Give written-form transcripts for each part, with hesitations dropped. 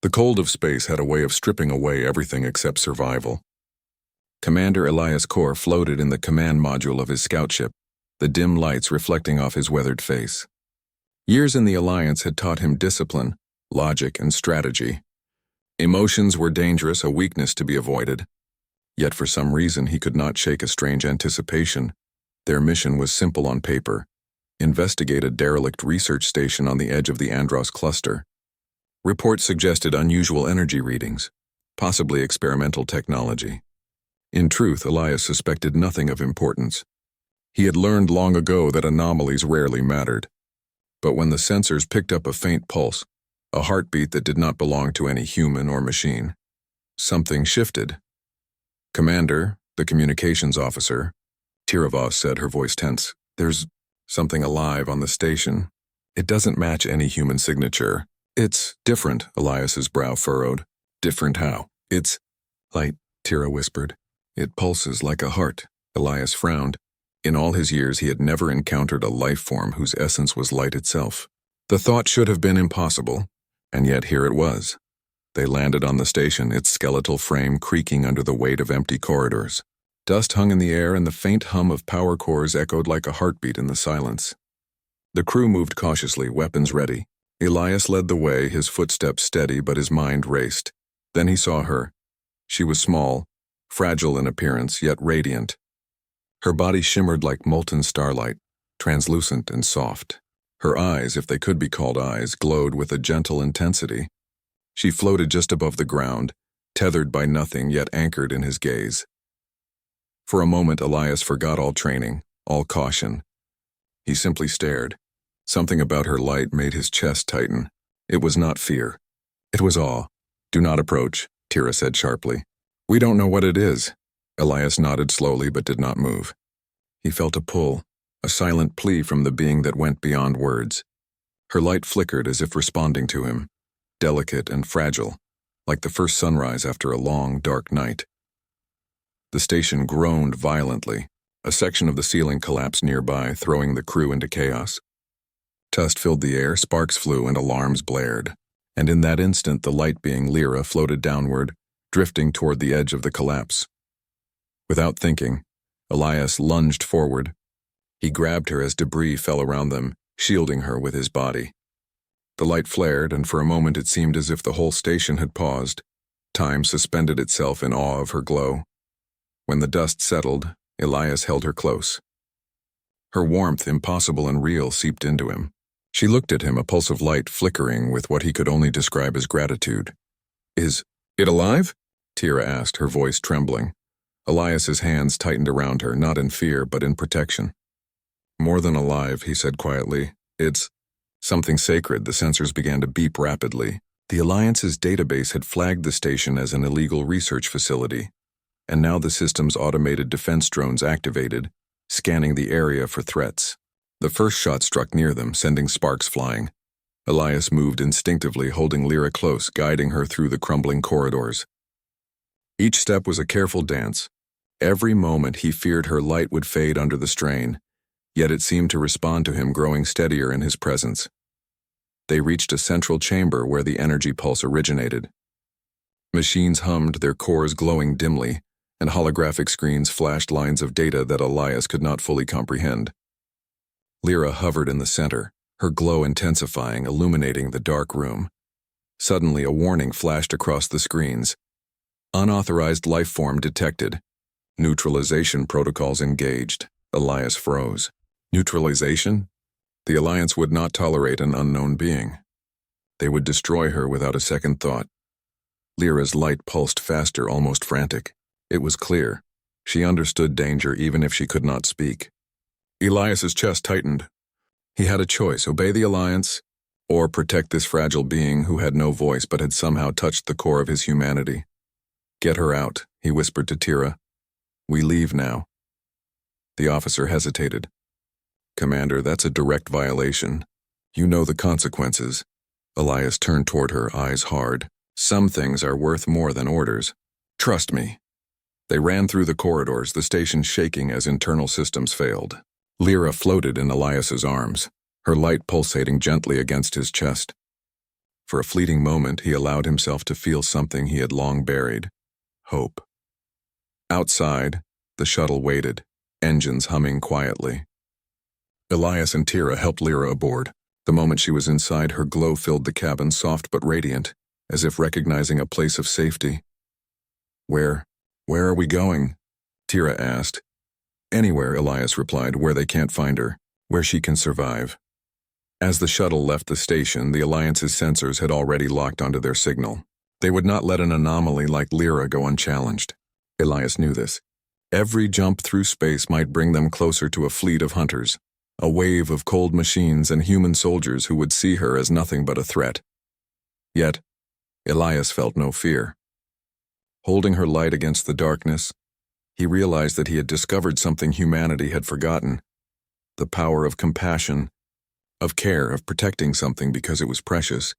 The cold of space had a way of stripping away everything except survival. Commander Elias Kor floated in the command module of his scout ship, the dim lights reflecting off his weathered face. Years in the Alliance had taught him discipline, logic, and strategy. Emotions were dangerous, a weakness to be avoided. Yet for some reason he could not shake a strange anticipation. Their mission was simple on paper: investigate a derelict research station on the edge of the Andros cluster. Reports suggested unusual energy readings, possibly experimental technology. In truth, Elias suspected nothing of importance. He had learned long ago that anomalies rarely mattered. But when the sensors picked up a faint pulse, a heartbeat that did not belong to any human or machine, something shifted. "Commander," the communications officer, Tiravos said, her voice tense, "there's something alive on the station. It doesn't match any human signature." "It's different," Elias's brow furrowed. "Different how?" "It's light," Tira whispered. "It pulses like a heart." Elias frowned. In all his years he had never encountered a life form whose essence was light itself. The thought should have been impossible, and yet here it was. They landed on the station, its skeletal frame creaking under the weight of empty corridors. Dust hung in the air, and the faint hum of power cores echoed like a heartbeat in the silence. The crew moved cautiously, weapons ready. Elias led the way, his footsteps steady, but his mind raced. Then he saw her. She was small, fragile in appearance, yet radiant. Her body shimmered like molten starlight, translucent and soft. Her eyes, if they could be called eyes, glowed with a gentle intensity. She floated just above the ground, tethered by nothing, yet anchored in his gaze. For a moment, Elias forgot all training, all caution. He simply stared. Something about her light made his chest tighten. It was not fear. It was awe. "Do not approach," Tira said sharply. "We don't know what it is." Elias nodded slowly but did not move. He felt a pull, a silent plea from the being that went beyond words. Her light flickered as if responding to him, delicate and fragile, like the first sunrise after a long, dark night. The station groaned violently. A section of the ceiling collapsed nearby, throwing the crew into chaos. Dust filled the air, sparks flew, and alarms blared. And in that instant, the light being Lyra floated downward, drifting toward the edge of the collapse. Without thinking, Elias lunged forward. He grabbed her as debris fell around them, shielding her with his body. The light flared, and for a moment it seemed as if the whole station had paused. Time suspended itself in awe of her glow. When the dust settled, Elias held her close. Her warmth, impossible and real, seeped into him. She looked at him, a pulse of light flickering with what he could only describe as gratitude. "Is it alive?" Tira asked, her voice trembling. Elias's hands tightened around her, not in fear, but in protection. "More than alive," he said quietly. "It's something sacred." The sensors began to beep rapidly. The Alliance's database had flagged the station as an illegal research facility, and now the system's automated defense drones activated, scanning the area for threats. The first shot struck near them, sending sparks flying. Elias moved instinctively, holding Lyra close, guiding her through the crumbling corridors. Each step was a careful dance. Every moment he feared her light would fade under the strain, yet it seemed to respond to him, growing steadier in his presence. They reached a central chamber where the energy pulse originated. Machines hummed, their cores glowing dimly, and holographic screens flashed lines of data that Elias could not fully comprehend. Lyra hovered in the center, her glow intensifying, illuminating the dark room. Suddenly, a warning flashed across the screens. "Unauthorized life form detected. Neutralization protocols engaged." Elias froze. Neutralization? The Alliance would not tolerate an unknown being. They would destroy her without a second thought. Lyra's light pulsed faster, almost frantic. It was clear. She understood danger even if she could not speak. Elias's chest tightened. He had a choice: obey the Alliance, or protect this fragile being who had no voice but had somehow touched the core of his humanity. "Get her out," he whispered to Tira. "We leave now." The officer hesitated. "Commander, that's a direct violation. You know the consequences." Elias turned toward her, eyes hard. "Some things are worth more than orders. Trust me." They ran through the corridors, the station shaking as internal systems failed. Lyra floated in Elias's arms, her light pulsating gently against his chest. For a fleeting moment, he allowed himself to feel something he had long buried: hope. Outside, the shuttle waited, engines humming quietly. Elias and Tira helped Lyra aboard. The moment she was inside, her glow filled the cabin, soft but radiant, as if recognizing a place of safety. Where are we going?" Tira asked. "Anywhere," Elias replied, "where they can't find her, where she can survive." As the shuttle left the station, the Alliance's sensors had already locked onto their signal. They would not let an anomaly like Lyra go unchallenged. Elias knew this. Every jump through space might bring them closer to a fleet of hunters, a wave of cold machines and human soldiers who would see her as nothing but a threat. Yet, Elias felt no fear. Holding her light against the darkness, he realized that he had discovered something humanity had forgotten: the power of compassion, of care, of protecting something because it was precious.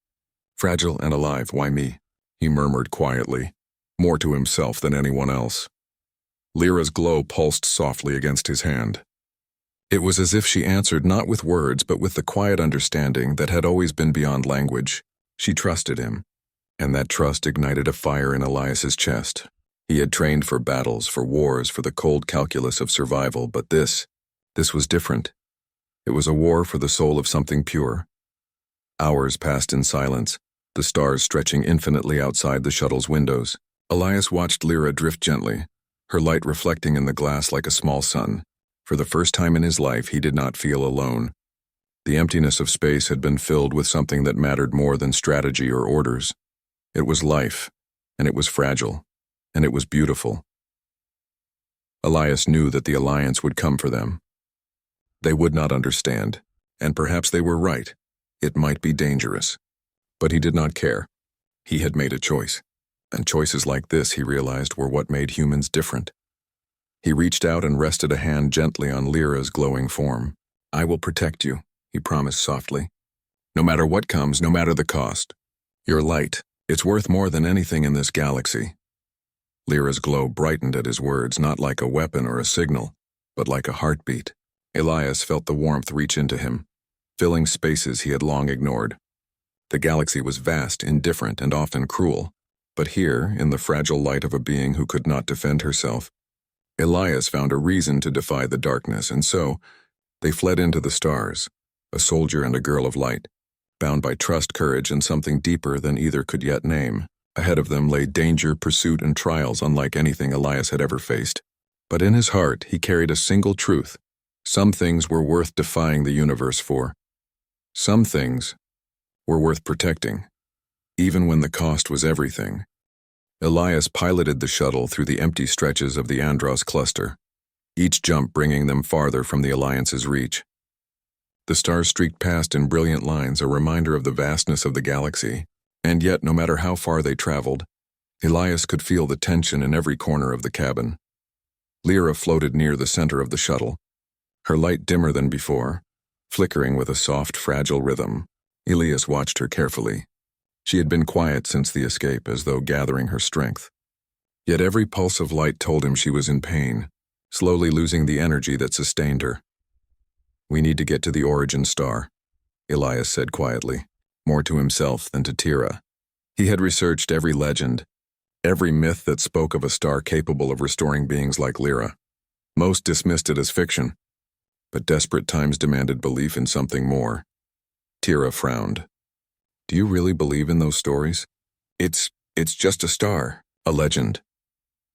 "Fragile and alive, why me?" he murmured quietly, more to himself than anyone else. Lyra's glow pulsed softly against his hand. It was as if she answered not with words but with the quiet understanding that had always been beyond language. She trusted him, and that trust ignited a fire in Elias's chest. He had trained for battles, for wars, for the cold calculus of survival, but this was different. It was a war for the soul of something pure. Hours passed in silence, the stars stretching infinitely outside the shuttle's windows. Elias watched Lyra drift gently, her light reflecting in the glass like a small sun. For the first time in his life, he did not feel alone. The emptiness of space had been filled with something that mattered more than strategy or orders. It was life, and it was fragile, and it was beautiful. Elias knew that the Alliance would come for them. They would not understand, and perhaps they were right. It might be dangerous. But he did not care. He had made a choice, and choices like this, he realized, were what made humans different. He reached out and rested a hand gently on Lyra's glowing form. "I will protect you," he promised softly. "No matter what comes, no matter the cost. Your light, it's worth more than anything in this galaxy." Lyra's glow brightened at his words, not like a weapon or a signal, but like a heartbeat. Elias felt the warmth reach into him, filling spaces he had long ignored. The galaxy was vast, indifferent, and often cruel, but here, in the fragile light of a being who could not defend herself, Elias found a reason to defy the darkness, and so they fled into the stars, a soldier and a girl of light, bound by trust, courage, and something deeper than either could yet name. Ahead of them lay danger, pursuit, and trials unlike anything Elias had ever faced. But in his heart, he carried a single truth: some things were worth defying the universe for. Some things were worth protecting, even when the cost was everything. Elias piloted the shuttle through the empty stretches of the Andros cluster, each jump bringing them farther from the Alliance's reach. The stars streaked past in brilliant lines, a reminder of the vastness of the galaxy, and yet, no matter how far they traveled, Elias could feel the tension in every corner of the cabin. Lyra floated near the center of the shuttle, her light dimmer than before, flickering with a soft, fragile rhythm. Elias watched her carefully. She had been quiet since the escape, as though gathering her strength. Yet every pulse of light told him she was in pain, slowly losing the energy that sustained her. "We need to get to the origin star," Elias said quietly, more to himself than to Tira. He had researched every legend, every myth that spoke of a star capable of restoring beings like Lyra. Most dismissed it as fiction, but desperate times demanded belief in something more. Tira frowned. "Do you really believe in those stories?" It's just a star, a legend."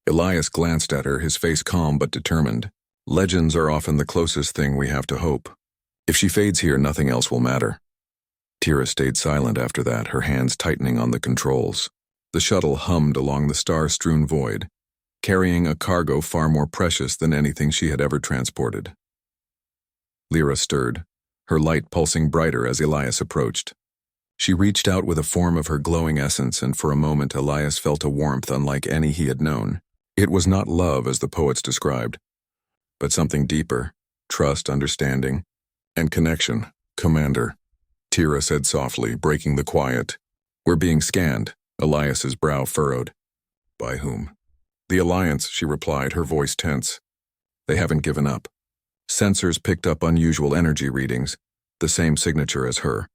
Elias glanced at her, his face calm but determined. "Legends are often the closest thing we have to hope. If she fades here, nothing else will matter." Tira stayed silent after that, her hands tightening on the controls. The shuttle hummed along the star-strewn void, carrying a cargo far more precious than anything she had ever transported. Lyra stirred, her light pulsing brighter as Elias approached. She reached out with a form of her glowing essence, and for a moment Elias felt a warmth unlike any he had known. It was not love as the poets described, but something deeper: trust, understanding, and connection. "Commander," Tira said softly, breaking the quiet. "We're being scanned." Elias's brow furrowed. "By whom?" "The Alliance," she replied, her voice tense. "They haven't given up." Sensors picked up unusual energy readings, the same signature as her.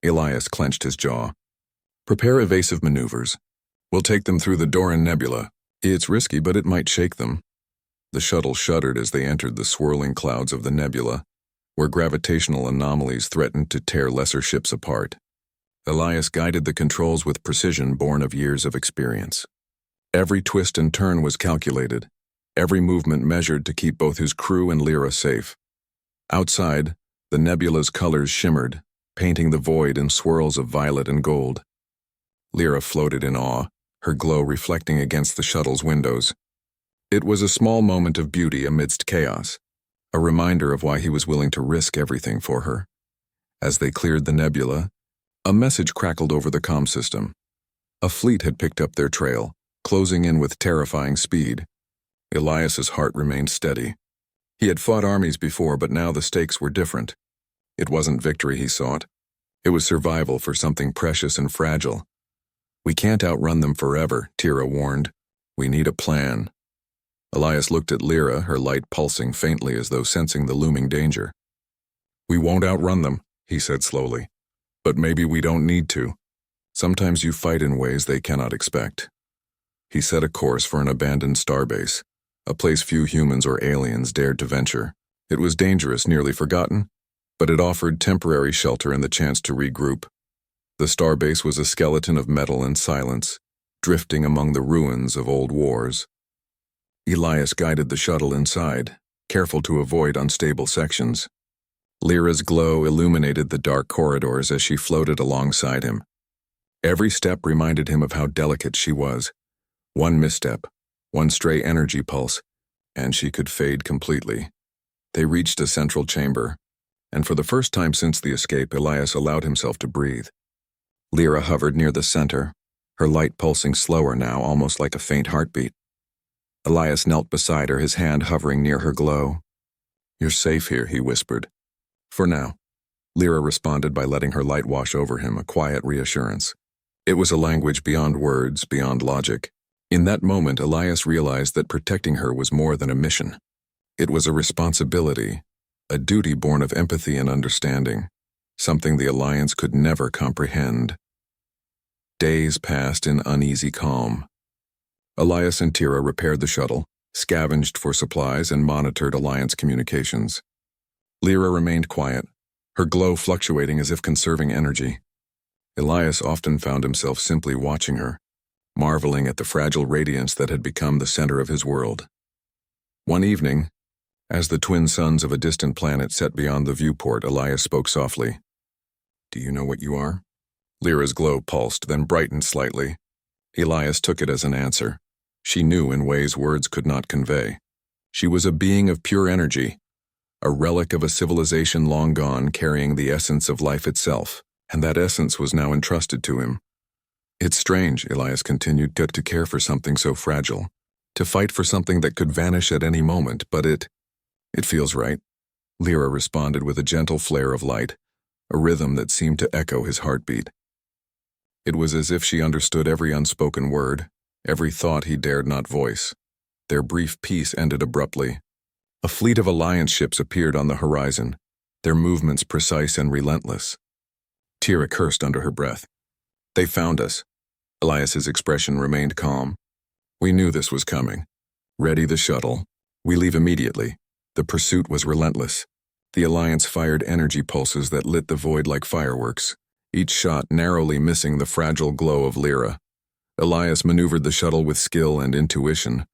Elias clenched his jaw. Prepare evasive maneuvers. We'll take them through the Doran Nebula. It's risky, but it might shake them. The shuttle shuddered as they entered the swirling clouds of the nebula, where gravitational anomalies threatened to tear lesser ships apart. Elias guided the controls with precision born of years of experience. Every twist and turn was calculated, every movement measured to keep both his crew and Lyra safe. Outside, the nebula's colors shimmered, painting the void in swirls of violet and gold. Lyra floated in awe, her glow reflecting against the shuttle's windows. It was a small moment of beauty amidst chaos, a reminder of why he was willing to risk everything for her. As they cleared the nebula, a message crackled over the comm system. A fleet had picked up their trail, closing in with terrifying speed. Elias's heart remained steady. He had fought armies before, but now the stakes were different. It wasn't victory he sought. It was survival for something precious and fragile. "We can't outrun them forever," Tira warned. "We need a plan." Elias looked at Lyra, her light pulsing faintly as though sensing the looming danger. "We won't outrun them," he said slowly. "But maybe we don't need to. Sometimes you fight in ways they cannot expect." He set a course for an abandoned starbase, a place few humans or aliens dared to venture. It was dangerous, nearly forgotten, but it offered temporary shelter and the chance to regroup. The starbase was a skeleton of metal and silence, drifting among the ruins of old wars. Elias guided the shuttle inside, careful to avoid unstable sections. Lyra's glow illuminated the dark corridors as she floated alongside him. Every step reminded him of how delicate she was. One misstep, one stray energy pulse, and she could fade completely. They reached a central chamber, and for the first time since the escape, Elias allowed himself to breathe. Lyra hovered near the center, her light pulsing slower now, almost like a faint heartbeat. Elias knelt beside her, his hand hovering near her glow. "You're safe here," he whispered. "For now." Lyra responded by letting her light wash over him, a quiet reassurance. It was a language beyond words, beyond logic. In that moment, Elias realized that protecting her was more than a mission. It was a responsibility, a duty born of empathy and understanding, something the Alliance could never comprehend. Days passed in uneasy calm. Elias and Tira repaired the shuttle, scavenged for supplies, and monitored Alliance communications. Lyra remained quiet, her glow fluctuating as if conserving energy. Elias often found himself simply watching her, marveling at the fragile radiance that had become the center of his world. One evening, as the twin suns of a distant planet set beyond the viewport, Elias spoke softly. "Do you know what you are?" Lyra's glow pulsed, then brightened slightly. Elias took it as an answer. She knew in ways words could not convey. She was a being of pure energy, a relic of a civilization long gone, carrying the essence of life itself, and that essence was now entrusted to him. "It's strange," Elias continued, to care for something so fragile, to fight for something that could vanish at any moment, but it feels right." Lyra responded with a gentle flare of light, a rhythm that seemed to echo his heartbeat. It was as if she understood every unspoken word, every thought he dared not voice. Their brief peace ended abruptly. A fleet of Alliance ships appeared on the horizon, their movements precise and relentless. Tira cursed under her breath. "They found us." Elias's expression remained calm. "We knew this was coming. Ready the shuttle. We leave immediately." The pursuit was relentless. The Alliance fired energy pulses that lit the void like fireworks, each shot narrowly missing the fragile glow of Lyra. Elias maneuvered the shuttle with skill and intuition,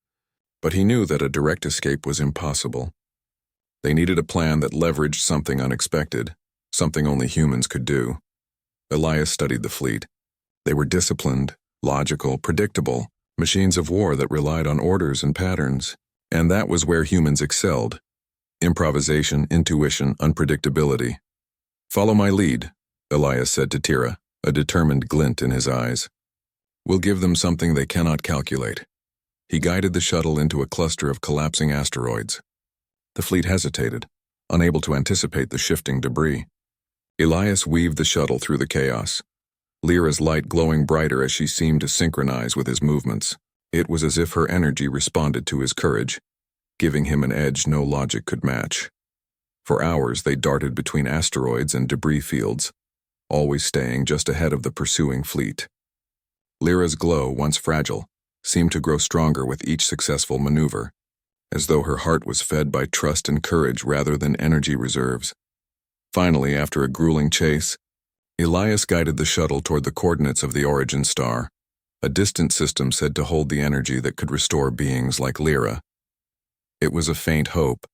but he knew that a direct escape was impossible. They needed a plan that leveraged something unexpected, something only humans could do. Elias studied the fleet. They were disciplined, logical, predictable, machines of war that relied on orders and patterns, and that was where humans excelled. Improvisation, intuition, unpredictability. "Follow my lead," Elias said to Tira, a determined glint in his eyes. "We'll give them something they cannot calculate." He guided the shuttle into a cluster of collapsing asteroids. The fleet hesitated, unable to anticipate the shifting debris. Elias weaved the shuttle through the chaos, Lyra's light glowing brighter as she seemed to synchronize with his movements. It was as if her energy responded to his courage, giving him an edge no logic could match. For hours they darted between asteroids and debris fields, always staying just ahead of the pursuing fleet. Lyra's glow, once fragile, seemed to grow stronger with each successful maneuver, as though her heart was fed by trust and courage rather than energy reserves. Finally, after a grueling chase, Elias guided the shuttle toward the coordinates of the origin star, a distant system said to hold the energy that could restore beings like Lyra. It was a faint hope,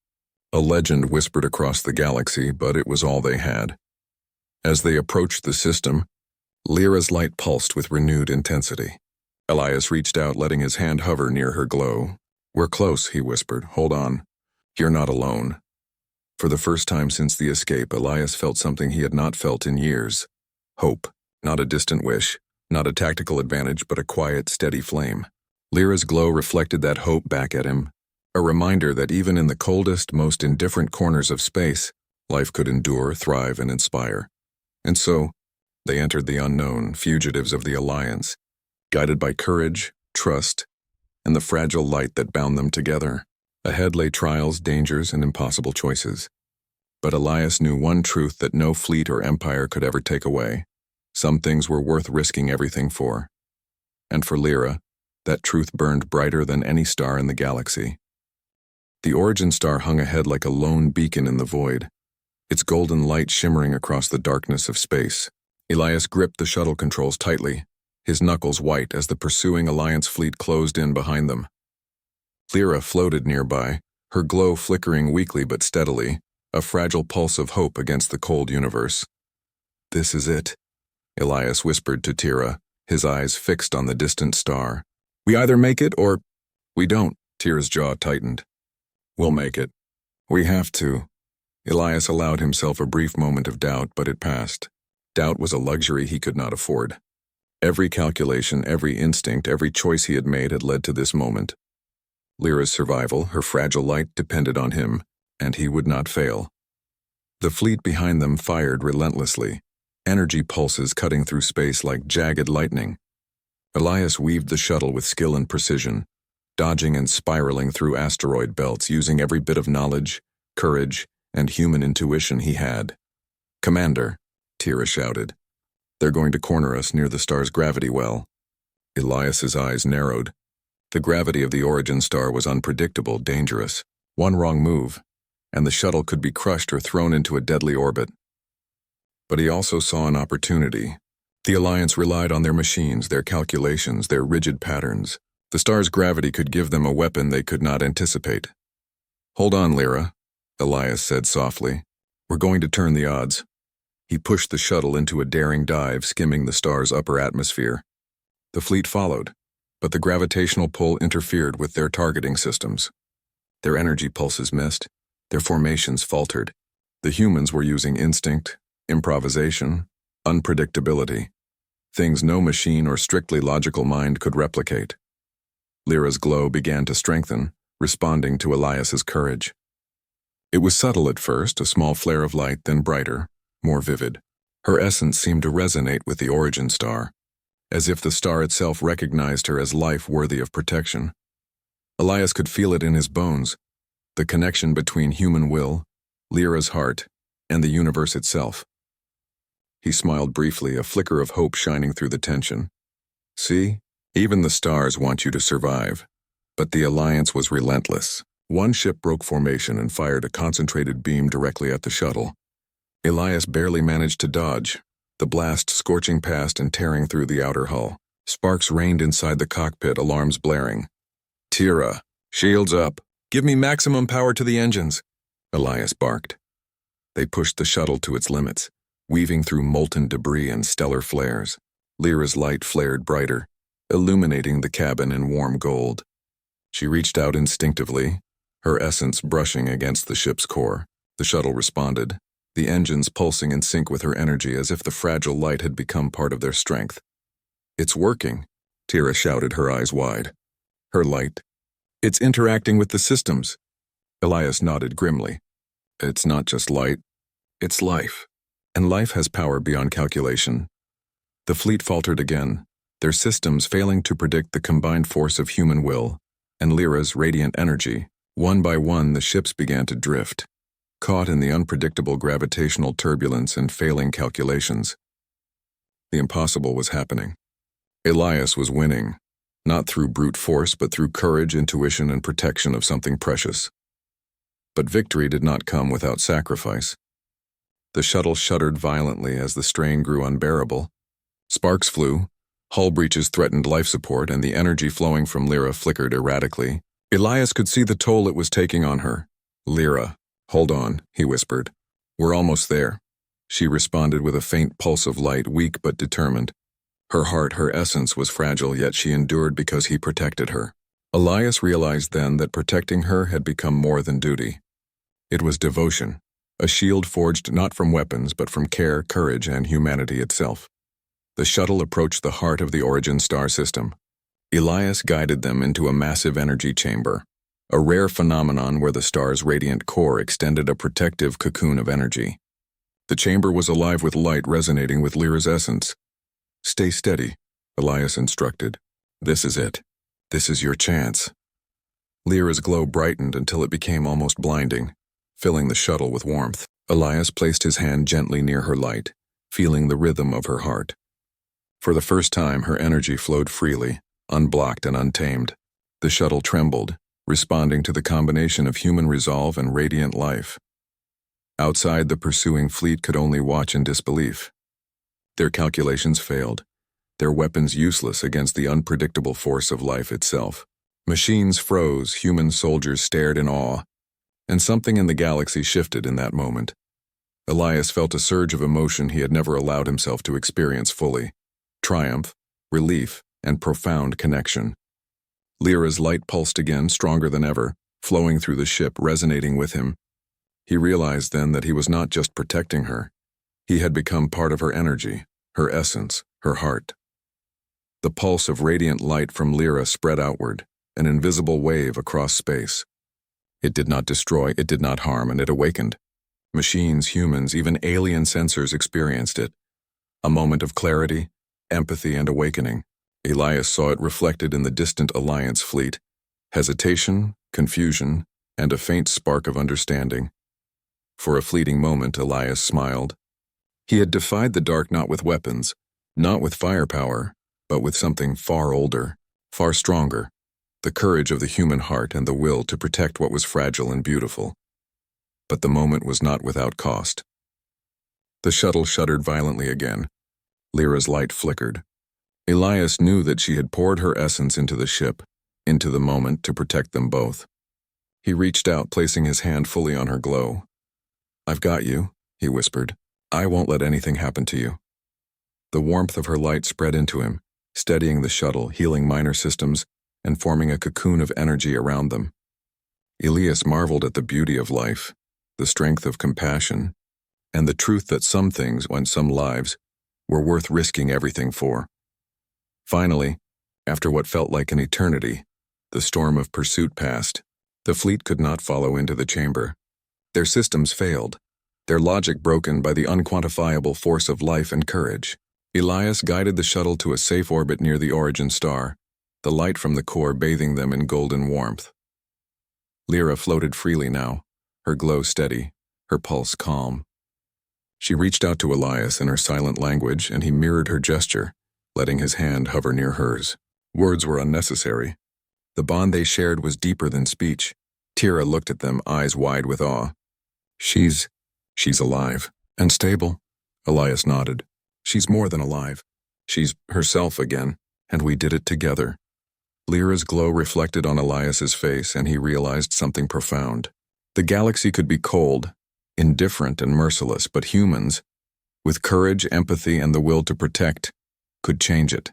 a legend whispered across the galaxy, but it was all they had. As they approached the system, Lyra's light pulsed with renewed intensity. Elias reached out, letting his hand hover near her glow. "We're close," he whispered. "Hold on. You're not alone." For the first time since the escape, Elias felt something he had not felt in years. Hope, not a distant wish, not a tactical advantage, but a quiet, steady flame. Lyra's glow reflected that hope back at him, a reminder that even in the coldest, most indifferent corners of space, life could endure, thrive, and inspire. And so, they entered the unknown, fugitives of the Alliance, guided by courage, trust, and the fragile light that bound them together. Ahead lay trials, dangers, and impossible choices. But Elias knew one truth that no fleet or empire could ever take away. Some things were worth risking everything for. And for Lyra, that truth burned brighter than any star in the galaxy. The origin star hung ahead like a lone beacon in the void, its golden light shimmering across the darkness of space. Elias gripped the shuttle controls tightly, his knuckles white as the pursuing Alliance fleet closed in behind them. Lyra floated nearby, her glow flickering weakly but steadily, a fragile pulse of hope against the cold universe. "This is it," Elias whispered to Tira, his eyes fixed on the distant star. "We either make it or we don't." Tira's jaw tightened. "We'll make it. We have to." Elias allowed himself a brief moment of doubt, but it passed. Doubt was a luxury he could not afford. Every calculation, every instinct, every choice he had made had led to this moment. Lyra's survival, her fragile light, depended on him, and he would not fail. The fleet behind them fired relentlessly, energy pulses cutting through space like jagged lightning. Elias weaved the shuttle with skill and precision, dodging and spiraling through asteroid belts, using every bit of knowledge, courage, and human intuition he had. "Commander," Tira shouted, "they're going to corner us near the star's gravity well." Elias's eyes narrowed. The gravity of the origin star was unpredictable, dangerous. One wrong move, and the shuttle could be crushed or thrown into a deadly orbit. But he also saw an opportunity. The Alliance relied on their machines, their calculations, their rigid patterns. The star's gravity could give them a weapon they could not anticipate. "Hold on, Lyra," Elias said softly. "We're going to turn the odds." He pushed the shuttle into a daring dive, skimming the star's upper atmosphere. The fleet followed, but the gravitational pull interfered with their targeting systems. Their energy pulses missed, their formations faltered. The humans were using instinct, improvisation, unpredictability, things no machine or strictly logical mind could replicate. Lyra's glow began to strengthen, responding to Elias's courage. It was subtle at first, a small flare of light, then brighter, more vivid. Her essence seemed to resonate with the origin star, as if the star itself recognized her as life worthy of protection. Elias could feel it in his bones, the connection between human will, Lyra's heart, and the universe itself. He smiled briefly, a flicker of hope shining through the tension. "See, even the stars want you to survive." But the Alliance was relentless. One ship broke formation and fired a concentrated beam directly at the shuttle. Elias barely managed to dodge, the blast scorching past and tearing through the outer hull. Sparks rained inside the cockpit, alarms blaring. "Tira, shields up. Give me maximum power to the engines," Elias barked. They pushed the shuttle to its limits, weaving through molten debris and stellar flares. Lyra's light flared brighter, illuminating the cabin in warm gold. She reached out instinctively, her essence brushing against the ship's core. The shuttle responded, the engines pulsing in sync with her energy as if the fragile light had become part of their strength. "It's working," Tira shouted, her eyes wide. "Her light. It's interacting with the systems." Elias nodded grimly. "It's not just light, it's life. And life has power beyond calculation." The fleet faltered again, their systems failing to predict the combined force of human will and Lyra's radiant energy. One by one, the ships began to drift, caught in the unpredictable gravitational turbulence and failing calculations. The impossible was happening. Elias was winning, not through brute force but through courage, intuition, and protection of something precious. But victory did not come without sacrifice. The shuttle shuddered violently as the strain grew unbearable. Sparks flew, hull breaches threatened life support, and the energy flowing from Lyra flickered erratically. Elias could see the toll it was taking on her. "Lyra, hold on," he whispered. "We're almost there." She responded with a faint pulse of light, weak but determined. Her heart, her essence was fragile, yet she endured because he protected her. Elias realized then that protecting her had become more than duty. It was devotion, a shield forged not from weapons but from care, courage, and humanity itself. The shuttle approached the heart of the origin star system. Elias guided them into a massive energy chamber, a rare phenomenon where the star's radiant core extended a protective cocoon of energy. The chamber was alive with light resonating with Lyra's essence. "Stay steady," Elias instructed. "This is it. This is your chance." Lyra's glow brightened until it became almost blinding, filling the shuttle with warmth. Elias placed his hand gently near her light, feeling the rhythm of her heart. For the first time, her energy flowed freely, unblocked and untamed. The shuttle trembled, responding to the combination of human resolve and radiant life. Outside, the pursuing fleet could only watch in disbelief. Their calculations failed, their weapons useless against the unpredictable force of life itself. Machines froze, human soldiers stared in awe, and something in the galaxy shifted in that moment. Elias felt a surge of emotion he had never allowed himself to experience fully: triumph, relief, and profound connection. Lyra's light pulsed again, stronger than ever, flowing through the ship, resonating with him. He realized then that he was not just protecting her. He had become part of her energy, her essence, her heart. The pulse of radiant light from Lyra spread outward, an invisible wave across space. It did not destroy, it did not harm, and it awakened. Machines, humans, even alien sensors experienced it. A moment of clarity, empathy, and awakening. Elias saw it reflected in the distant Alliance fleet. Hesitation, confusion, and a faint spark of understanding. For a fleeting moment, Elias smiled. He had defied the dark not with weapons, not with firepower, but with something far older, far stronger, the courage of the human heart and the will to protect what was fragile and beautiful. But the moment was not without cost. The shuttle shuddered violently again. Lyra's light flickered. Elias knew that she had poured her essence into the ship, into the moment, to protect them both. He reached out, placing his hand fully on her glow. "I've got you," he whispered. "I won't let anything happen to you." The warmth of her light spread into him, steadying the shuttle, healing minor systems, and forming a cocoon of energy around them. Elias marveled at the beauty of life, the strength of compassion, and the truth that some things and some lives were worth risking everything for. Finally, after what felt like an eternity, the storm of pursuit passed. The fleet could not follow into the chamber. Their systems failed, their logic broken by the unquantifiable force of life and courage. Elias guided the shuttle to a safe orbit near the origin star, the light from the core bathing them in golden warmth. Lyra floated freely now, her glow steady, her pulse calm. She reached out to Elias in her silent language, and he mirrored her gesture, letting his hand hover near hers. Words were unnecessary. The bond they shared was deeper than speech. Tira looked at them, eyes wide with awe. She's alive. And stable." Elias nodded. "She's more than alive. She's herself again, and we did it together." Lyra's glow reflected on Elias's face, and he realized something profound. The galaxy could be cold, indifferent, and merciless, but humans, with courage, empathy, and the will to protect, could change it.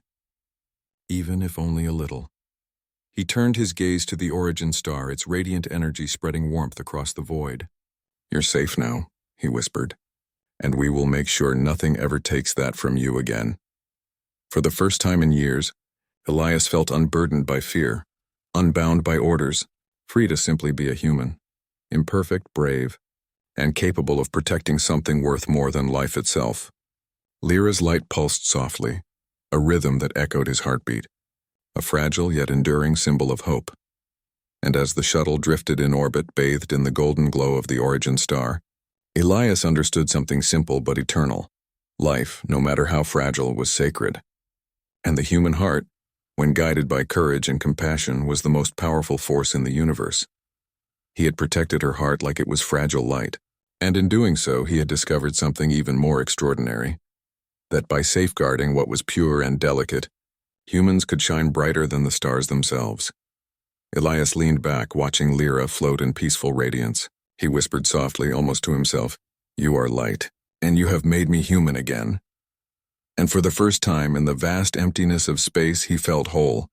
Even if only a little. He turned his gaze to the origin star, its radiant energy spreading warmth across the void. "You're safe now," he whispered, "and we will make sure nothing ever takes that from you again." For the first time in years, Elias felt unburdened by fear, unbound by orders, free to simply be a human, imperfect, brave, and capable of protecting something worth more than life itself. Lyra's light pulsed softly, a rhythm that echoed his heartbeat, a fragile yet enduring symbol of hope. And as the shuttle drifted in orbit, bathed in the golden glow of the origin star, Elias understood something simple but eternal. Life, no matter how fragile, was sacred. And the human heart, when guided by courage and compassion, was the most powerful force in the universe. He had protected her heart like it was fragile light, and in doing so he had discovered something even more extraordinary, that by safeguarding what was pure and delicate, humans could shine brighter than the stars themselves. Elias leaned back, watching Lyra float in peaceful radiance. He whispered softly, almost to himself, "You are light, and you have made me human again." And for the first time in the vast emptiness of space he felt whole,